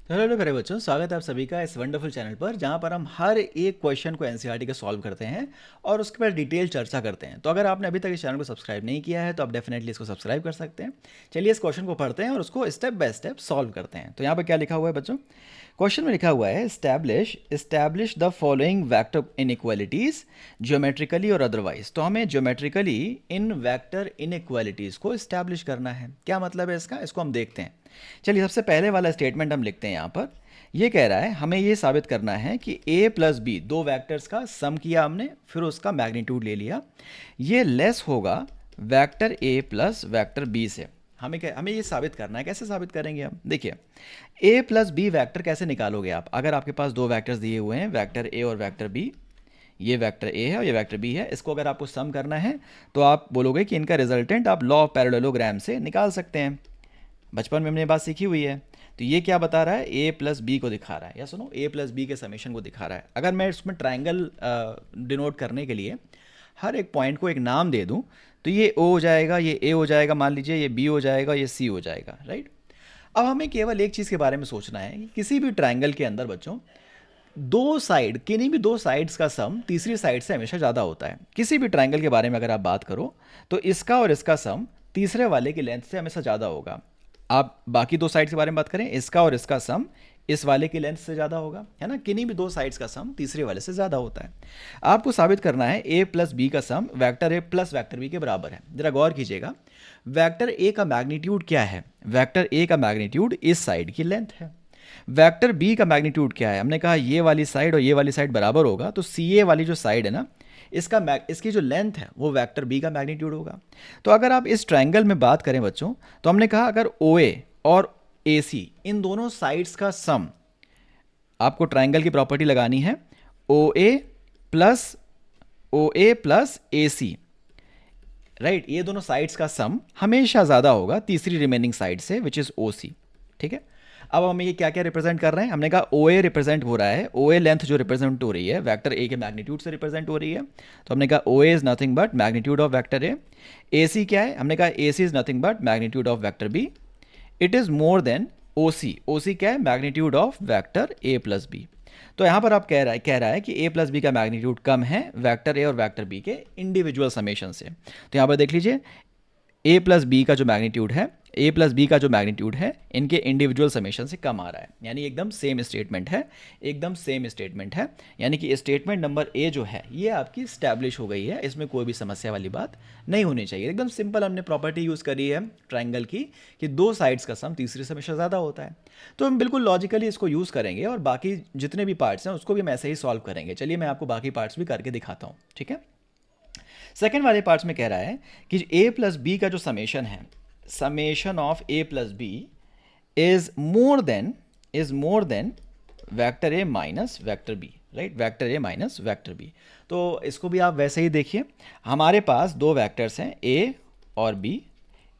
तो हेलो प्यारे बच्चों, स्वागत है आप सभी का इस वंडरफुल चैनल पर जहां पर हम हर एक क्वेश्चन को एनसीईआरटी के सॉल्व करते हैं और उसके बाद डिटेल चर्चा करते हैं। तो अगर आपने अभी तक इस चैनल को सब्सक्राइब नहीं किया है तो आप डेफिनेटली इसको सब्सक्राइब कर सकते हैं। चलिए इस क्वेश्चन को पढ़ते हैं और उसको स्टेप बाय स्टेप सॉल्व करते हैं। तो यहाँ पर क्या लिखा हुआ है बच्चों? क्वेश्चन में लिखा हुआ है establish the following vector inequalities geometrically और अदरवाइज। तो हमें ज्योमेट्रिकली इन वेक्टर इनइक्वालिटीज को इस्टेब्लिश करना है। क्या मतलब है इसको हम देखते हैं। चलिए सबसे पहले वाला स्टेटमेंट हम लिखते हैं यहाँ पर। ये कह रहा है हमें ये साबित करना है कि a प्लस बी, दो वेक्टर्स का सम किया हमने, फिर उसका मैग्नीट्यूड ले लिया, ये लेस होगा vector a plus vector b से। हमें ये साबित करना है। कैसे साबित करेंगे हम? देखिए, a प्लस बी वैक्टर कैसे निकालोगे आप? अगर आपके पास दो वैक्टर्स दिए हुए हैं, वेक्टर a और वेक्टर b, ये वेक्टर a है और ये वेक्टर b है, इसको अगर आपको सम करना है तो आप बोलोगे कि इनका रिजल्टेंट आप लॉ ऑफ पैरेललोग्राम से निकाल सकते हैं। बचपन में हमने बात सीखी हुई है। तो ये क्या बता रहा है? a प्लस बी को दिखा रहा है, या सुनो, a प्लस बी के समेशन को दिखा रहा है। अगर मैं इसमें ट्राइंगल डिनोट करने के लिए हर एक पॉइंट को एक नाम दे दूं तो ये o हो जाएगा, ये a हो जाएगा, मान लीजिए ये b हो जाएगा, ये c हो जाएगा, राइट। अब हमें केवल एक चीज़ के बारे में सोचना है कि किसी भी ट्राइंगल के अंदर बच्चों, दो साइड, किन्हीं भी दो साइड्स का सम तीसरी साइड से हमेशा ज़्यादा होता है। किसी भी ट्राइंगल के बारे में अगर आप बात करो तो इसका और इसका सम तीसरे वाले की लेंथ से हमेशा ज़्यादा होगा। आप बाकी दो साइड्स के बारे में बात करें, इसका और इसका सम इस वाले की लेंथ से ज़्यादा होगा, है ना। किन्हीं भी दो साइड्स का सम तीसरे वाले से ज़्यादा होता है। आपको साबित करना है a प्लस बी का sum vector a plus vector b के बराबर है। जरा गौर कीजिएगा, वेक्टर a का मैग्नीट्यूड क्या है? वेक्टर a का मैग्नीट्यूड इस साइड की लेंथ है। वेक्टर बी का मैग्नीट्यूड क्या है? हमने कहा ये वाली साइड और ये वाली साइड बराबर होगा, तो सी ए वाली जो साइड है ना, इसकी जो लेंथ है वो वेक्टर बी का मैग्नीट्यूड होगा। तो अगर आप इस ट्रायंगल में बात करें बच्चों, तो हमने कहा अगर ओ ए और ए सी, इन दोनों साइड्स का सम, आपको ट्रायंगल की प्रॉपर्टी लगानी है, प्लस ओ ए प्लस ए सी, राइट। ये दोनों साइड्स का सम हमेशा ज़्यादा होगा तीसरी रिमेनिंग साइड से, विच इज़ ओ सी, ठीक है। अब हमें ये क्या क्या रिप्रेजेंट कर रहे हैं? हमने कहा ओ ए रिप्रेजेंट हो रहा है, ओ ए लेंथ जो रिप्रेजेंट हो रही है वेक्टर ए के मैग्नीट्यूड से रिप्रेजेंट हो रही है। तो हमने कहा O A is nothing but magnitude of vector A C क्या है? हमने कहा A C is nothing but magnitude of vector B. It is more than O C क्या है? Magnitude of vector A plus B. तो यहाँ पर आप कह रहा है कि ए प्लस बी का मैग्नीट्यूड कम है वेक्टर ए और वेक्टर बी के इंडिविजुअल समेशन से। तो यहाँ पर देख लीजिए, ए प्लस बी का जो मैग्नीट्यूड है, ए प्लस बी का जो मैग्नीट्यूड है, इनके इंडिविजुअल समेशन से कम आ रहा है। यानी एकदम सेम स्टेटमेंट है, एकदम सेम स्टेटमेंट है। यानी कि स्टेटमेंट नंबर ए जो है ये आपकी स्टैब्लिश हो गई है, इसमें कोई भी समस्या वाली बात नहीं होनी चाहिए। एकदम सिंपल हमने प्रॉपर्टी यूज़ करी है ट्राइंगल की कि दो साइड्स का सम तीसरे से हमेशा ज़्यादा होता है। तो हम बिल्कुल लॉजिकली इसको यूज़ करेंगे और बाकी जितने भी पार्ट्स हैं उसको भी हम ऐसे ही सॉल्व करेंगे। चलिए मैं आपको बाकी पार्ट्स भी करके दिखाता हूँ, ठीक है। सेकेंड वाले पार्ट्स में कह रहा है कि ए प्लस बी का जो समेशन है, summation of A plus B is more than vector A minus vector B, right. Vector A minus vector B. तो इसको भी आप वैसे ही देखिए, हमारे पास दो वेक्टर्स हैं ए और बी,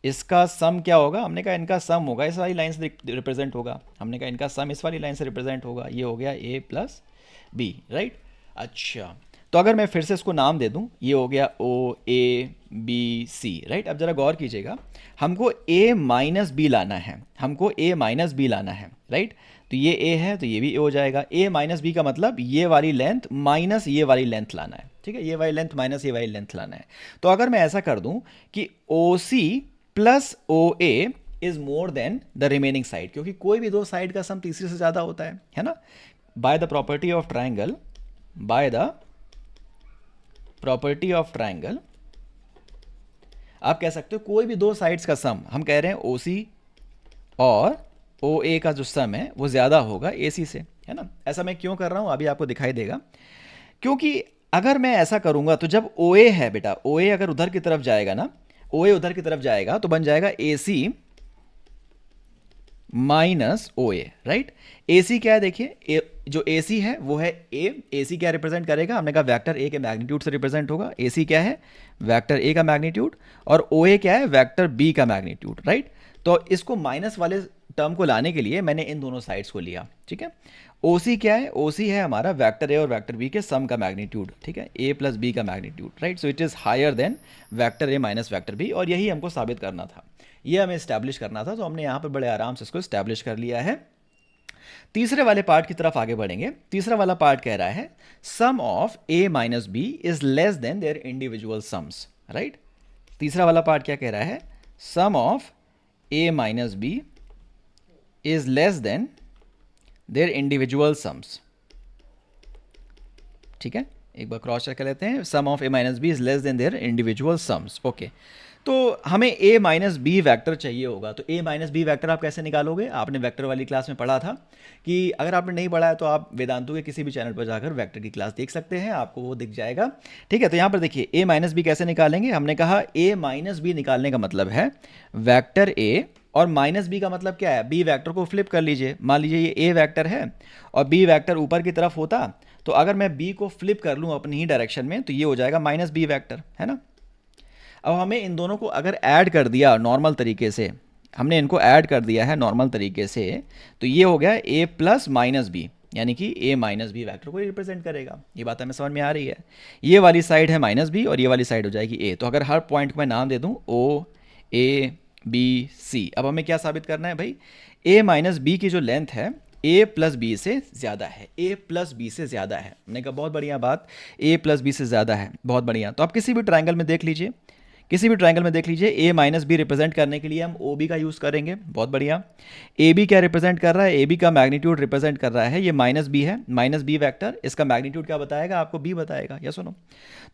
इसका सम क्या होगा? हमने कहा इनका सम होगा, इस वाली लाइन से रिप्रेजेंट होगा। हमने कहा इनका सम इस वाली लाइन से रिप्रेजेंट होगा, ये हो गया ए प्लस बी, राइट। अच्छा, तो अगर मैं फिर से इसको नाम दे दूं, ये हो गया ओ ए बी सी, राइट। अब जरा गौर कीजिएगा, हमको ए माइनस बी लाना है, हमको ए माइनस बी लाना है, राइट। तो ये ए है तो ये भी ए हो जाएगा। ए माइनस बी का मतलब ये वाली लेंथ माइनस ये वाली लेंथ लाना है, ठीक है। ये वाली लेंथ माइनस ये वाली लेंथ लाना है। तो अगर मैं ऐसा कर दूं कि O C plus O A is more than the remaining side, क्योंकि कोई भी दो साइड का सम तीसरे से ज़्यादा होता है ना। By the property of triangle, by the property of triangle, आप कह सकते हो कोई भी दो साइड्स का सम, हम कह रहे हैं ओ सी और ओ ए का जो सम है वो ज़्यादा होगा ए सी से, है ना। ऐसा मैं क्यों कर रहा हूँ अभी आपको दिखाई देगा। क्योंकि अगर मैं ऐसा करूँगा तो जब ओ ए है बेटा, ओ ए अगर उधर की तरफ जाएगा ना, ओ ए उधर की तरफ जाएगा तो बन जाएगा A C minus O A, right. A C क्या है? देखिए, जो ए सी है वो है ए सी क्या रिप्रेजेंट करेगा? हमने कहा वेक्टर ए के मैग्नीट्यूड से रिप्रेजेंट होगा। ए सी क्या है? वेक्टर ए का मैग्नीट्यूड। और ओ ए क्या है? वेक्टर बी का मैग्नीट्यूड, राइट। तो इसको माइनस वाले टर्म को लाने के लिए मैंने इन दोनों साइड्स को लिया, ठीक है। ओ सी क्या है? ओ सी है हमारा वेक्टर ए और वेक्टर बी के सम का मैग्नीट्यूड, ठीक है, ए प्लस बी का magnitude, right. So it is higher than vector A minus vector B, और यही हमको साबित करना था, ये हमें इस्टेब्लिश करना था। तो हमने यहाँ पर बड़े आराम से इसको इस्टेब्लिश कर लिया है। तीसरे वाले पार्ट की तरफ आगे बढ़ेंगे। तीसरा वाला पार्ट कह रहा है sum of A minus B is less than their individual sums, right. तीसरा वाला पार्ट क्या कह रहा है, sum of A minus B is less than their individual sums. ठीक है, एक बार क्रॉस चेक कर लेते हैं, sum of A minus B is less than their individual sums. Okay, तो हमें ए माइनस बी वैक्टर चाहिए होगा। तो ए माइनस बी वैक्टर आप कैसे निकालोगे, आपने वेक्टर वाली क्लास में पढ़ा था कि अगर आपने नहीं पढ़ा है तो आप वेदांतु के किसी भी चैनल पर जाकर वेक्टर की क्लास देख सकते हैं, आपको वो दिख जाएगा। ठीक है, तो यहाँ पर देखिए ए माइनस बी कैसे निकालेंगे। हमने कहा ए माइनस बी निकालने का मतलब है वैक्टर ए और माइनस बी का मतलब क्या है, बी वैक्टर को फ्लिप कर लीजिए। मान लीजिए ये ए वैक्टर है और बी वैक्टर ऊपर की तरफ होता, तो अगर मैं बी को फ्लिप कर लूँ अपनी ही डायरेक्शन में तो ये हो जाएगा माइनस बी वैक्टर, है ना। अब हमें इन दोनों को अगर ऐड कर दिया नॉर्मल तरीके से, हमने इनको ऐड कर दिया है नॉर्मल तरीके से, तो ये हो गया ए प्लस माइनस बी, यानी कि ए माइनस बी वैक्टर को रिप्रेजेंट करेगा। ये बात हमें समझ में आ रही है। ये वाली साइड है माइनस बी और ये वाली साइड हो जाएगी ए। तो अगर हर पॉइंट को मैं नाम दे दूँ ओ ए बी सी, अब हमें क्या साबित करना है भाई, ए माइनस बी की जो लेंथ है ए प्लस बी से ज़्यादा है, ए प्लस बी से ज़्यादा है। हमने कहा बहुत बढ़िया बात, ए प्लस बी से ज़्यादा है, बहुत बढ़िया। तो आप किसी भी ट्रायंगल में देख लीजिए, किसी भी ट्रायंगल में देख लीजिए, ए माइनस बी रिप्रेजेंट करने के लिए हम ओ बी का यूज़ करेंगे, बहुत बढ़िया। ए बी क्या रिप्रेजेंट कर रहा है, ए बी का मैग्नीट्यूड रिप्रेजेंट कर रहा है, ये माइनस बी है, माइनस बी वैक्टर, इसका मैग्नीट्यूड क्या बताएगा, आपको बी बताएगा, या सुनो।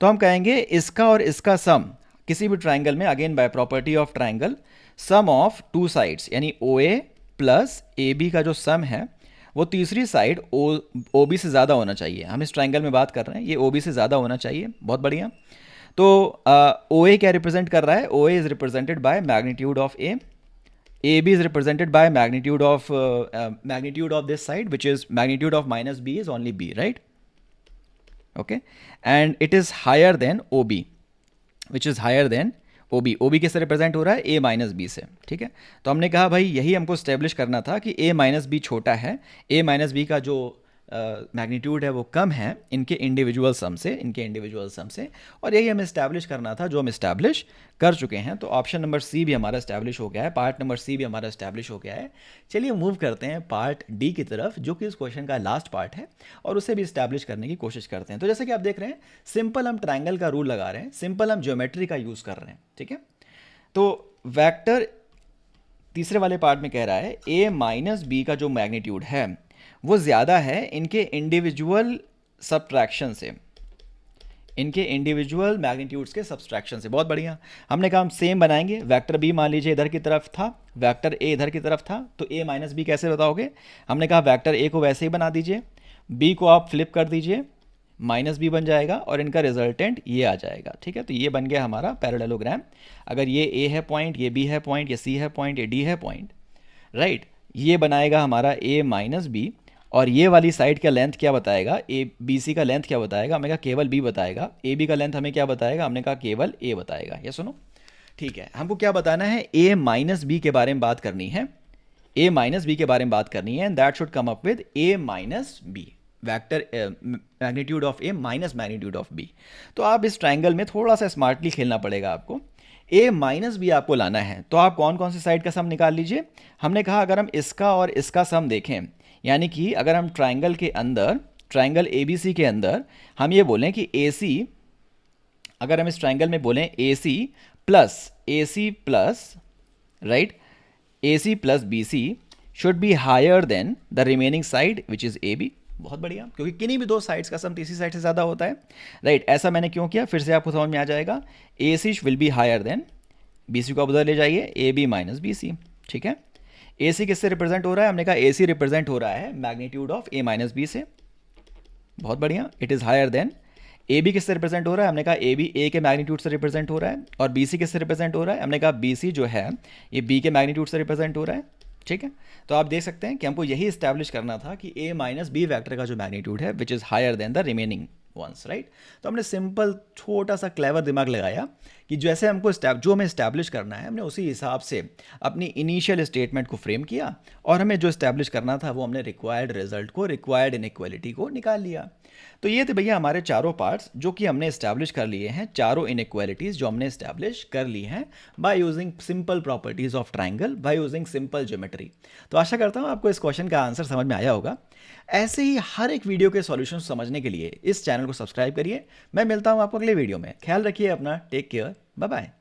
तो हम कहेंगे इसका और इसका सम किसी भी ट्रायंगल में, again by property of triangle, sum of two sides, यानी O A plus A B का जो सम है वो तीसरी साइड ओ बी से ज़्यादा होना चाहिए। हम इस ट्रायंगल में बात कर रहे हैं, ये ओ बी से ज़्यादा होना चाहिए, बहुत बढ़िया। तो ओ ए क्या रिप्रेजेंट कर रहा है, O A is represented by magnitude of A B is represented by magnitude of this side which is magnitude of minus B is only B, right. Okay, and it is higher than O B which is higher than O B किससे represent हो रहा है, ए minus B से। ठीक है, तो हमने कहा भाई यही हमको स्टेब्लिश करना था कि ए माइनस बी छोटा है, ए माइनस बी का जो मैग्नीट्यूड है वो कम है इनके इंडिविजुअल सम से, और यही हमें इस्टेब्लिश करना था, जो हम इस्टेब्लिश कर चुके हैं। तो ऑप्शन नंबर सी भी हमारा इस्टेब्लिश हो गया है, पार्ट नंबर सी भी हमारा इस्टेब्लिश हो गया है। चलिए मूव करते हैं पार्ट डी की तरफ, जो कि इस क्वेश्चन का लास्ट पार्ट है, और उसे भी इस्टेब्लिश करने की कोशिश करते हैं। तो जैसे कि आप देख रहे हैं, सिंपल हम ट्राइंगल का रूल लगा रहे हैं, सिंपल हम ज्योमेट्री का यूज़ कर रहे हैं। ठीक है, तो वैक्टर तीसरे वाले पार्ट में कह रहा है ए माइनस बी का जो मैग्नीट्यूड है वो ज़्यादा है इनके इंडिविजुअल सब्ट्रैक्शन से, इनके इंडिविजुअल मैग्नीट्यूड्स के सब्ट्रैक्शन से। बहुत बढ़िया, हमने कहा हम सेम बनाएंगे। वेक्टर बी मान लीजिए इधर की तरफ था, वेक्टर ए इधर की तरफ था, तो ए माइनस बी कैसे बताओगे। हमने कहा वेक्टर ए को वैसे ही बना दीजिए, बी को आप फ्लिप कर दीजिए, माइनस बी बन जाएगा और इनका रिजल्टेंट ये आ जाएगा। ठीक है, तो ये बन गया हमारा पैरेललोग्राम। अगर ये ए है पॉइंट, ये बी है पॉइंट, ये सी है पॉइंट, ये डी है पॉइंट, राइट, ये बनाएगा हमारा ए माइनस बी, और ये वाली साइड का लेंथ क्या बताएगा, ए बी सी का लेंथ क्या बताएगा, हमने कहा केवल बी बताएगा। ए बी का लेंथ हमें क्या बताएगा, हमने कहा केवल ए बताएगा। ये सुनो, ठीक है, हमको क्या बताना है, ए माइनस बी के बारे में बात करनी है, ए माइनस बी के बारे में बात करनी है, and that should come up with A minus B, vector magnitude of A minus magnitude of B. तो आप इस ट्राइंगल में थोड़ा सा स्मार्टली खेलना पड़ेगा आपको। ए माइनस बी आपको लाना है, तो आप कौन कौन सी साइड का सम निकाल लीजिए। हमने कहा अगर हम इसका और इसका सम देखें, यानी कि अगर हम ट्राइंगल के अंदर, ट्राइंगल ए बी सी के अंदर हम ये बोलें कि ए सी, अगर हम इस ट्राइंगल में बोलें A C plus right, A C plus B C should be higher than the remaining side which is A B. बहुत बढ़िया, क्योंकि किन्हीं भी दो साइड्स का सम तीसरी साइड से ज़्यादा होता है, राइट। ऐसा मैंने क्यों किया, फिर से आपको समझ में आ जाएगा। A C will be higher than B C को आप उधर ले जाइए, A B minus B C. ठीक है, ए सी किससे रिप्रेजेंट हो रहा है, हमने कहा ए सी रिप्रेजेंट हो रहा है magnitude of A minus B से। बहुत बढ़िया, it is higher than. A B किससे रिप्रेजेंट हो रहा है, हमने कहा ए बी ए के मैग्नीट्यूड से रिप्रेजेंट हो रहा है, और बी सी किससे रिप्रेजेंट हो रहा है, हमने कहा बी सी जो है ये बी के मैग्नीट्यूड से रिप्रेजेंट हो रहा है। ठीक है, तो आप देख सकते हैं कि हमको यही इस्टेब्लिश करना था कि ए माइनस बी वैक्टर का जो मैग्नीट्यूड है which is higher than the remaining ones, right. तो हमने सिंपल छोटा सा क्लेवर दिमाग लगाया कि जैसे हमको जो हमें इस्टेब्लिश करना है हमने उसी हिसाब से अपनी इनिशियल स्टेटमेंट को फ्रेम किया और हमें जो इस्टेब्लिश करना था वो हमने रिक्वायर्ड रिजल्ट को, रिक्वायर्ड इनइक्वालिटी को निकाल लिया। तो ये थे भैया हमारे चारों पार्ट्स जो कि हमने इस्टेब्लिश कर लिए हैं, चारों इनइक्वालिटीज़ जो हमने इस्टेब्लिश कर ली हैं by using simple properties of triangle, by using simple geometry. तो आशा करता हूँ आपको इस क्वेश्चन का आंसर समझ में आया होगा। ऐसे ही हर एक वीडियो के सॉल्यूशन समझने के लिए इस चैनल को सब्सक्राइब करिए। मैं मिलता हूँ आपको अगले वीडियो में। ख्याल रखिए अपना, टेक केयर, बाय बाय।